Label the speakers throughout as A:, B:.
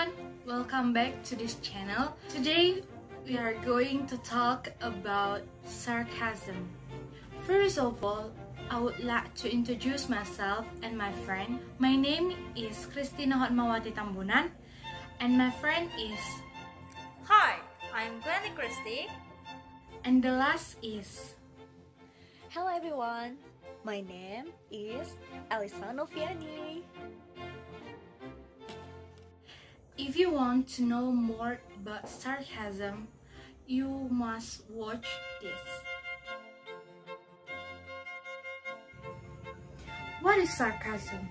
A: everyone, welcome back to this channel. Today we are going to talk about sarcasm. First of all, I would like to introduce myself and my friend. My name is Christina Hotmawati Tambunan and my friend is...
B: Hi, I'm Glennie Christie.
A: And the last is...
C: Hello everyone, my name is Elisa Noviani.
A: If you want to know more about sarcasm, you must watch this. What is sarcasm?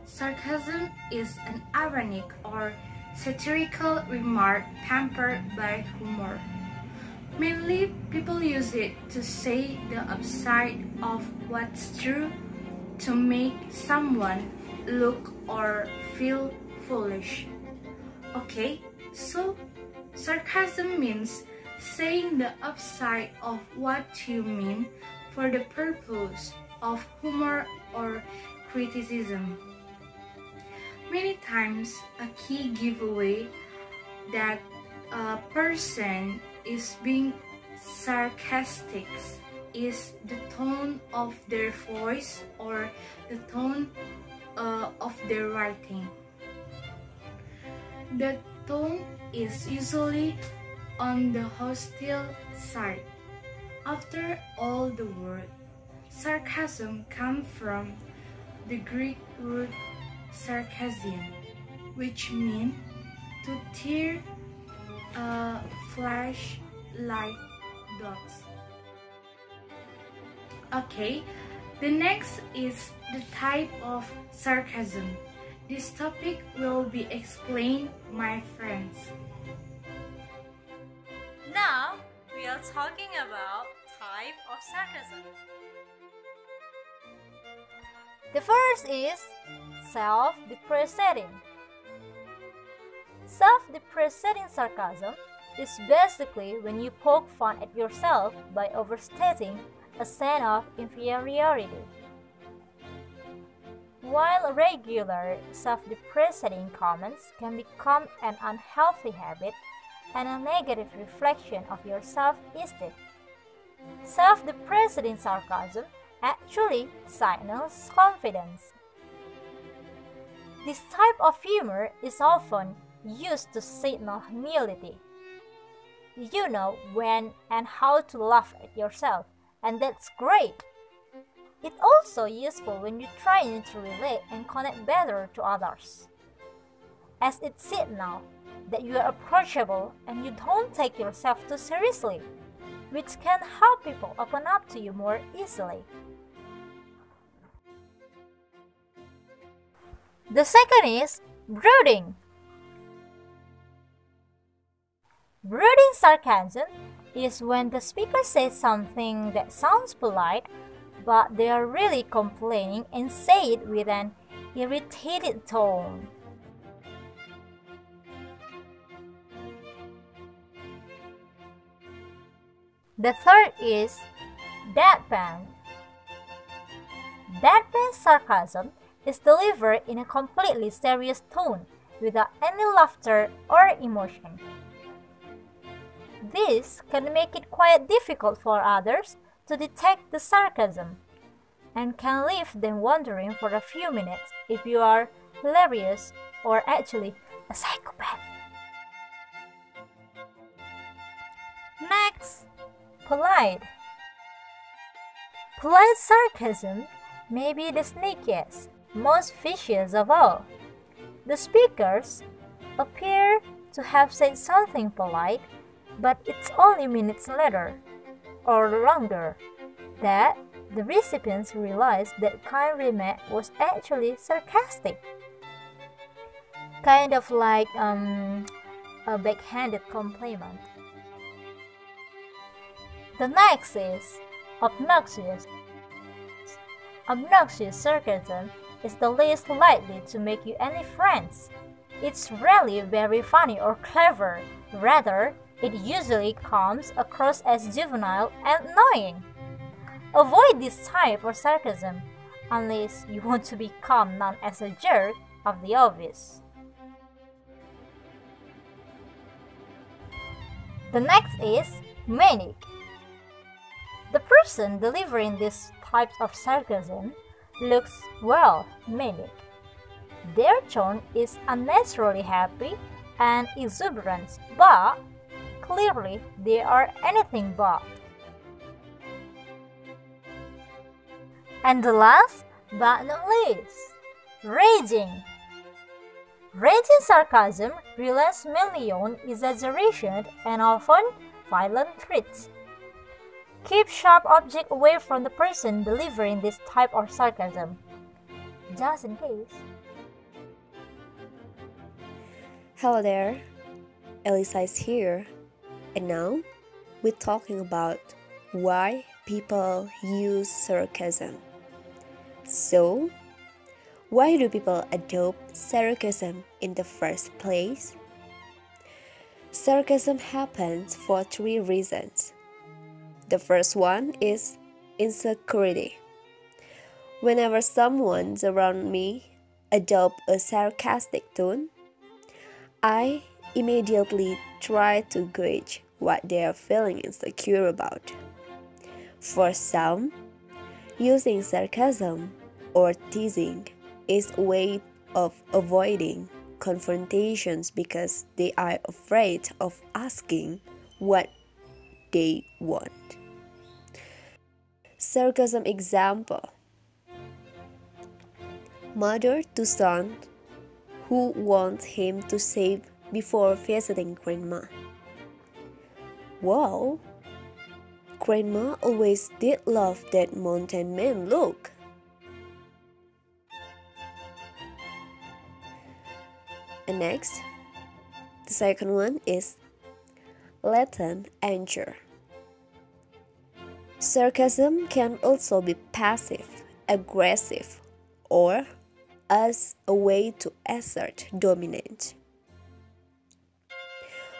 A: Sarcasm is an ironic or satirical remark tempered by humor. Mainly, people use it to say the upside of what's true, to make someone look or feel foolish. Okay, so sarcasm means saying the upside of what you mean for the purpose of humor or criticism. Many times, a key giveaway that a person is being sarcastic is the tone of their voice or the tone of their writing. The tone is usually on the hostile side. After all, the word sarcasm comes from the Greek root sarcasm, which means to tear flesh like dogs. Okay, the next is the type of sarcasm. This topic will be explained, my friends.
B: Now, we are talking about type of sarcasm.
D: The first is self-depreciating. Self-depreciating sarcasm is basically when you poke fun at yourself by overstating a sense of inferiority. While regular self-depreciating comments can become an unhealthy habit and a negative reflection of your self-esteem, self-depreciating sarcasm actually signals confidence. This type of humor is often used to signal humility. You know when and how to laugh at yourself, and that's great. It's also useful when you're trying to relate and connect better to others, as it signals that you are approachable and you don't take yourself too seriously, which can help people open up to you more easily. The second is brooding. Brooding sarcasm is when the speaker says something that sounds polite, but they are really complaining and say it with an irritated tone. The third is deadpan. Deadpan sarcasm is delivered in a completely serious tone without any laughter or emotion. This can make it quite difficult for others to detect the sarcasm and can leave them wondering for a few minutes if you are hilarious or actually a psychopath. Next, polite. Polite sarcasm may be the sneakiest, most vicious of all. The speakers appear to have said something polite, but it's only minutes later or longer that the recipients realized that kind remark was actually sarcastic. Kind of like a backhanded compliment. The next is obnoxious. Obnoxious sarcasm is the least likely to make you any friends. It's rarely very funny or clever. Rather, it usually comes across as juvenile and annoying. Avoid this type of sarcasm unless you want to become known as a jerk of the obvious. The next is manic. The person delivering these types of sarcasm looks, well, manic. Their tone is unnaturally happy and exuberant, but clearly they are anything but. And the last but not least, raging. Raging sarcasm relies mainly on exaggeration and often violent threats. Keep sharp objects away from the person delivering this type of sarcasm, just in case.
E: Hello there, Elisa is here, and now we're talking about why people use sarcasm. So, why do people adopt sarcasm in the first place? Sarcasm happens for 3 reasons. The first one is insecurity. Whenever someone around me adopts a sarcastic tone, I immediately try to gauge what they are feeling insecure about. For some, using sarcasm or teasing is a way of avoiding confrontations because they are afraid of asking what they want. Sarcasm example: mother to son who wants him to save before visiting grandma. Wow, grandma always did love that mountain man look. And next, the second one is latent anger. Sarcasm can also be passive, aggressive, or as a way to assert dominance.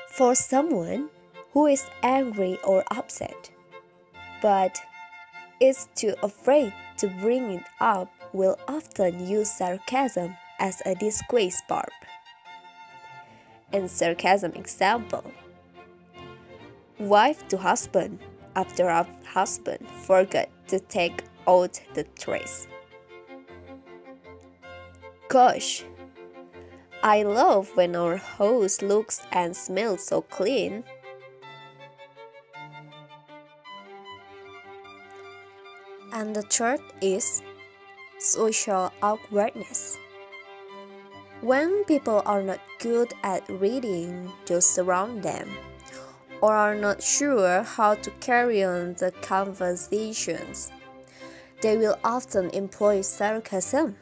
E: For someone who is angry or upset, but is too afraid to bring it up, will often use sarcasm as a disguise barb. And sarcasm example: wife to husband after husband forgot to take out the trash. Gosh, I love when our house looks and smells so clean. And the third is social awkwardness. When people are not good at reading those around them, or are not sure how to carry on the conversations, they will often employ sarcasm,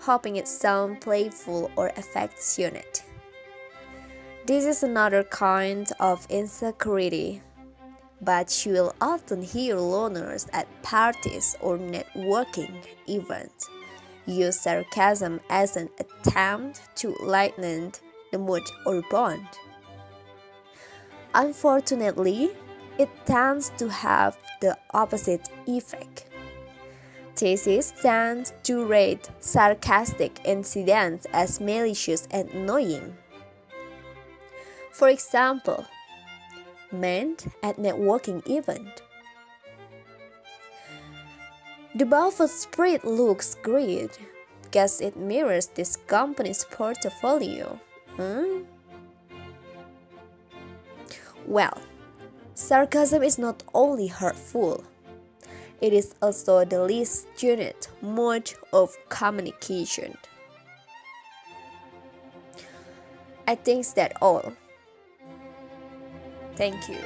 E: hoping it sounds playful or affectionate. This is another kind of insecurity, but you will often hear loners at parties or networking events use sarcasm as an attempt to lighten the mood or bond. Unfortunately, it tends to have the opposite effect. Thesis tends to rate sarcastic incidents as malicious and annoying. For example, men at networking event. The buffer spread looks great. Guess it mirrors this company's portfolio. Well, sarcasm is not only hurtful, it is also the least genuine mode of communication. I think that's all. Thank you.